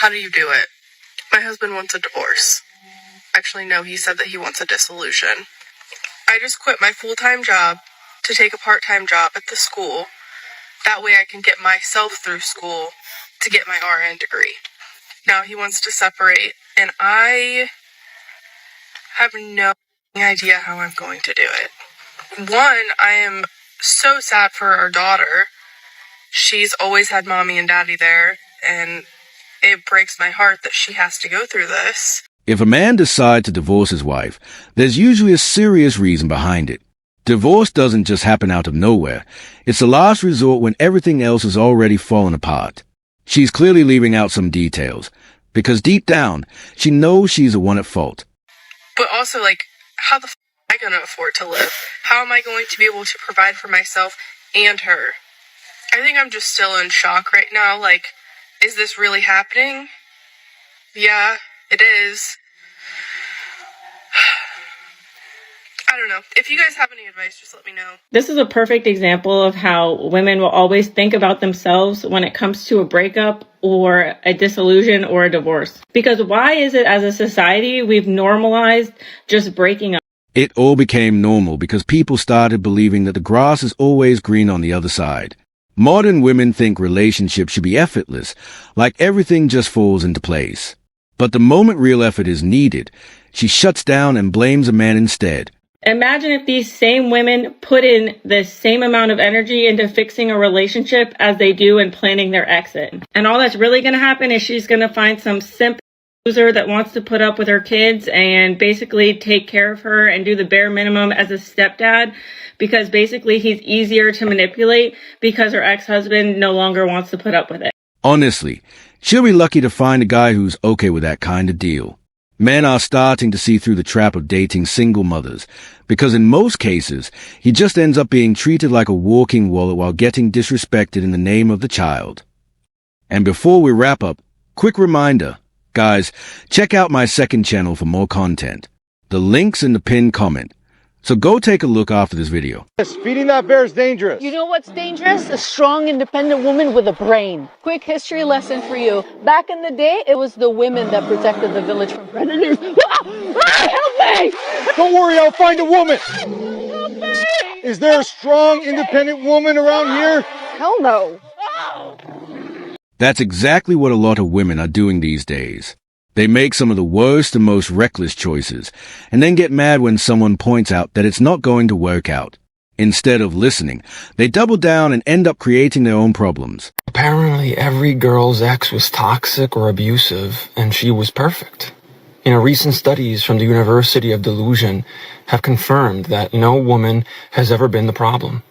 How do you do it? My husband wants a divorce. Actually, no, he said that he wants a dissolution. I just quit my full-time job to take a part-time job at the school. That way I can get myself through school to get my RN degree. Now he wants to separate, and I have no idea how I'm going to do it. One, I am so sad for our daughter. She's always had mommy and daddy there, and it breaks my heart that she has to go through this. If a man decides to divorce his wife, there's usually a serious reason behind it. Divorce doesn't just happen out of nowhere. It's the last resort when everything else has already fallen apart. She's clearly leaving out some details, because deep down, she knows she's the one at fault. But also, how the f*** am I going to afford to live? How am I going to be able to provide for myself and her? I think I'm just still in shock right now. Is this really happening? Yeah, it is. I don't know. If you guys have any advice, just let me know. This is a perfect example of how women will always think about themselves when it comes to a breakup or a dissolution or a divorce. Because why is it as a society we've normalized just breaking up? It all became normal because people started believing that the grass is always green on the other side. Modern women think relationships should be effortless, like everything just falls into place. But the moment real effort is needed, she shuts down and blames a man instead. Imagine if these same women put in the same amount of energy into fixing a relationship as they do in planning their exit. And all that's really going to happen is she's going to find some simp loser that wants to put up with her kids and basically take care of her and do the bare minimum as a stepdad, because basically he's easier to manipulate because her ex-husband no longer wants to put up with it. Honestly, she'll be lucky to find a guy who's okay with that kind of deal. Men are starting to see through the trap of dating single mothers, because in most cases, he just ends up being treated like a walking wallet while getting disrespected in the name of the child. And before we wrap up, quick reminder, guys, check out my second channel for more content. The link's in the pinned comment. So go take a look after this video. Yes, feeding that bear is dangerous. You know what's dangerous? A strong, independent woman with a brain. Quick history lesson for you. Back in the day, it was the women that protected the village from predators. Help me! Don't worry, I'll find a woman. Help me! Is there a strong, independent woman around here? Hell no. That's exactly what a lot of women are doing these days. They make some of the worst and most reckless choices, and then get mad when someone points out that it's not going to work out. Instead of listening, they double down and end up creating their own problems. Apparently, every girl's ex was toxic or abusive, and she was perfect. Recent studies from the University of Delusion have confirmed that no woman has ever been the problem.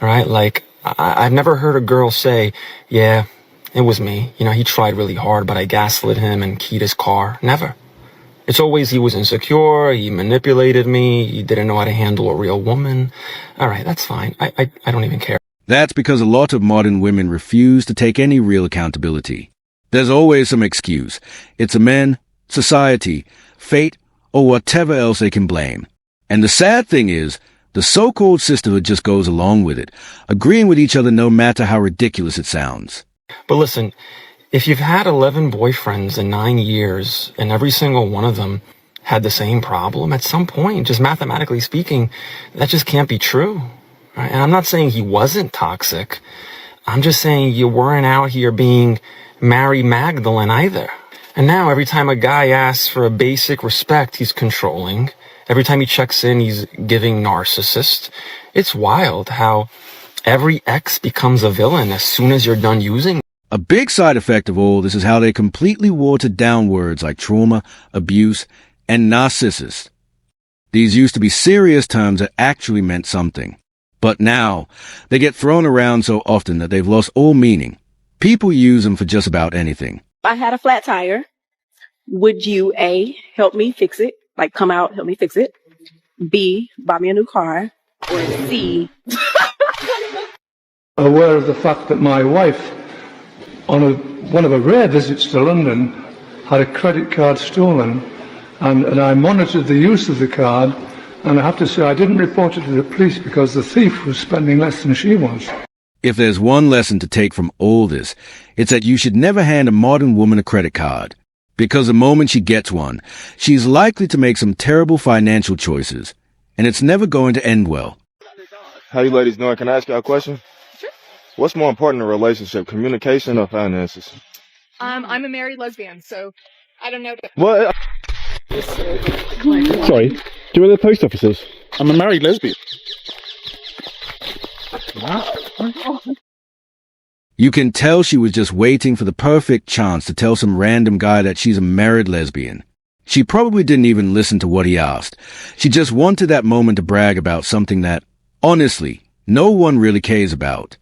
All right? I've never heard a girl say, yeah, it was me. He tried really hard, but I gaslit him and keyed his car. Never. It's always he was insecure, he manipulated me, he didn't know how to handle a real woman. All right, that's fine. I don't even care. That's because a lot of modern women refuse to take any real accountability. There's always some excuse. It's a man, society, fate, or whatever else they can blame. And the sad thing is, the so-called sisterhood just goes along with it, agreeing with each other no matter how ridiculous it sounds. But listen, if you've had 11 boyfriends in 9 years and every single one of them had the same problem, at some point, just mathematically speaking, that just can't be true. Right? And I'm not saying he wasn't toxic. I'm just saying you weren't out here being Mary Magdalene either. And now every time a guy asks for a basic respect, he's controlling. Every time he checks in, he's giving narcissist. It's wild how every ex becomes a villain as soon as you're done using. A big side effect of all this is how they completely watered down words like trauma, abuse, and narcissist. These used to be serious terms that actually meant something. But now, they get thrown around so often that they've lost all meaning. People use them for just about anything. I had a flat tire. Would you, A, help me fix it? Come out, help me fix it. B, buy me a new car. Or C... Aware of the fact that my wife, on one of her rare visits to London, had a credit card stolen, and I monitored the use of the card, and I have to say I didn't report it to the police because the thief was spending less than she was. If there's one lesson to take from all this, it's that you should never hand a modern woman a credit card. Because the moment she gets one, she's likely to make some terrible financial choices, and it's never going to end well. How you ladies doing? Can I ask y'all a question? Sure. What's more important in a relationship, communication or finances? I'm a married lesbian, so I don't know. What? Sorry, do you know where the post office is? I'm a married lesbian. You can tell she was just waiting for the perfect chance to tell some random guy that she's a married lesbian. She probably didn't even listen to what he asked. She just wanted that moment to brag about something that, honestly, no one really cares about.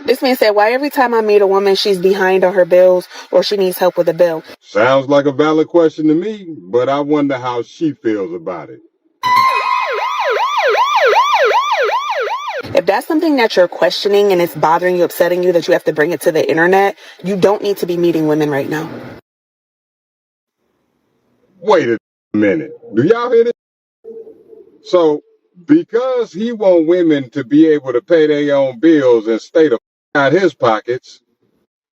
This man said, why every time I meet a woman, she's behind on her bills or she needs help with a bill? Sounds like a valid question to me, but I wonder how she feels about it. If that's something that you're questioning and it's bothering you, upsetting you, that you have to bring it to the internet, you don't need to be meeting women right now. Wait a minute. Do y'all hear this? So, because he want women to be able to pay their own bills and stay the out his pockets,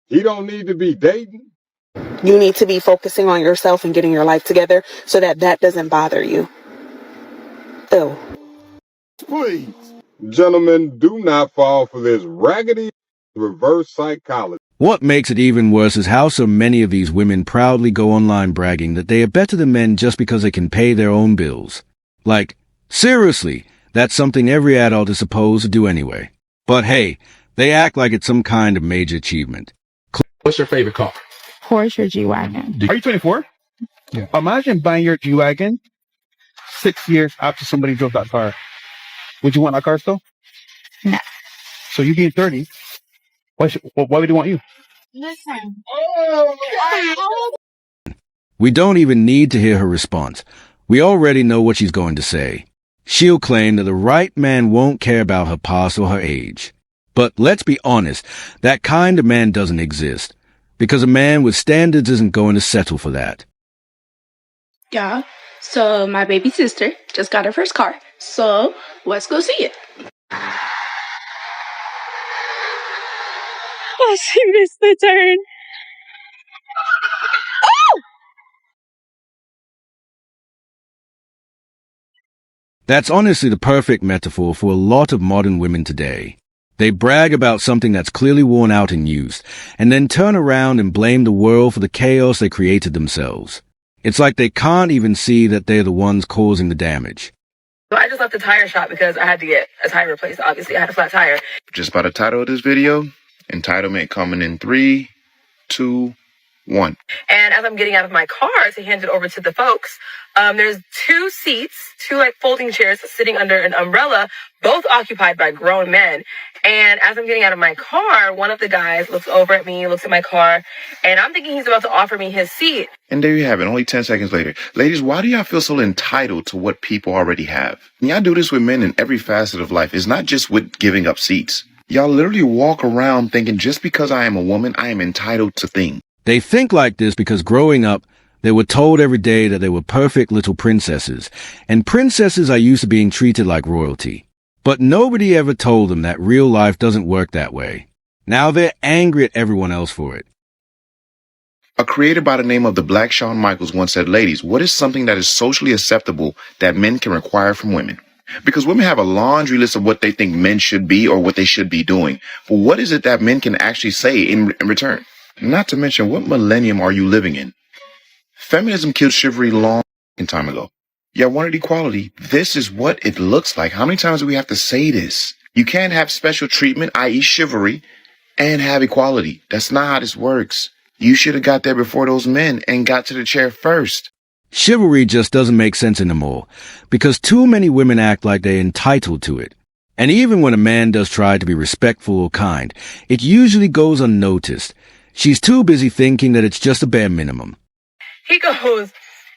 he don't need to be dating? You need to be focusing on yourself and getting your life together so that that doesn't bother you. Ew. Please. Gentlemen, do not fall for this raggedy reverse psychology. What makes it even worse is how so many of these women proudly go online bragging that they are better than men just because they can pay their own bills. Like, seriously, that's something every adult is supposed to do anyway. But hey, they act like it's some kind of major achievement. What's your favorite car? Porsche or G-Wagon. Are you 24? Yeah. Imagine buying your G-Wagon 6 years after somebody drove that car. Would you want that car still? No. So you being 30, why would he want you? Listen. We don't even need to hear her response. We already know what she's going to say. She'll claim that the right man won't care about her past or her age. But let's be honest, that kind of man doesn't exist. Because a man with standards isn't going to settle for that. Yeah. So my baby sister just got her first car. So let's go see it. Oh, she missed the turn. That's honestly the perfect metaphor for a lot of modern women today. They brag about something that's clearly worn out and used, and then turn around and blame the world for the chaos they created themselves. It's like they can't even see that they're the ones causing the damage. So I just left the tire shop because I had to get a tire replaced. Obviously, I had a flat tire. Just by the title of this video, entitlement coming in 3, 2, 1. And as I'm getting out of my car to hand it over to the folks, there's 2 seats, 2 like folding chairs sitting under an umbrella, both occupied by grown men. And as I'm getting out of my car, one of the guys looks over at me, looks at my car, and I'm thinking he's about to offer me his seat. And there you have it, only 10 seconds later. Ladies, why do y'all feel so entitled to what people already have? And y'all do this with men in every facet of life. It's not just with giving up seats. Y'all literally walk around thinking just because I am a woman, I am entitled to things. They think like this because growing up, they were told every day that they were perfect little princesses, and princesses are used to being treated like royalty. But nobody ever told them that real life doesn't work that way. Now they're angry at everyone else for it. A creator by the name of the Black Shawn Michaels once said, ladies, what is something that is socially acceptable that men can require from women? Because women have a laundry list of what they think men should be or what they should be doing. But what is it that men can actually say in return? Not to mention, what millennium are you living in? Feminism killed chivalry long time ago. Yeah, wanted equality. This is what it looks like. How many times do we have to say this? You can't have special treatment, i.e. chivalry, and have equality. That's not how this works. You should have got there before those men and got to the chair first. Chivalry just doesn't make sense anymore, because too many women act like they're entitled to it. And even when a man does try to be respectful or kind, it usually goes unnoticed. She's too busy thinking that it's just a bare minimum. He goes,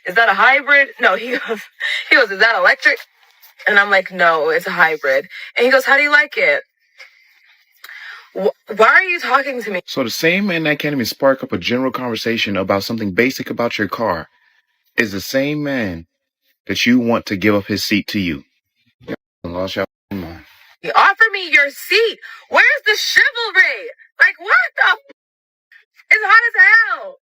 is that a hybrid? No, he goes, is that electric? And I'm like, no, it's a hybrid. And he goes, how do you like it? Why are you talking to me? So the same man that can't even spark up a general conversation about something basic about your car is the same man that you want to give up his seat to you. Lost your mind. He offered me your seat? Where's the chivalry? Like, what the It's hot as hell.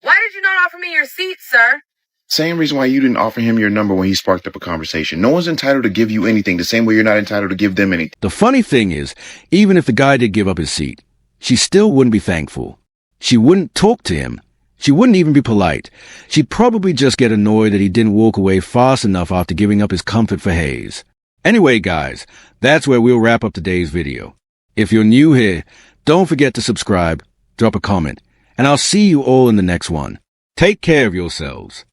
Why did you not offer me your seat, sir? Same reason why you didn't offer him your number when he sparked up a conversation. No one's entitled to give you anything the same way you're not entitled to give them anything. The funny thing is, even if the guy did give up his seat, she still wouldn't be thankful. She wouldn't talk to him. She wouldn't even be polite. She'd probably just get annoyed that he didn't walk away fast enough after giving up his comfort for Hayes. Anyway, guys, that's where we'll wrap up today's video. If you're new here, don't forget to subscribe, drop a comment, and I'll see you all in the next one. Take care of yourselves.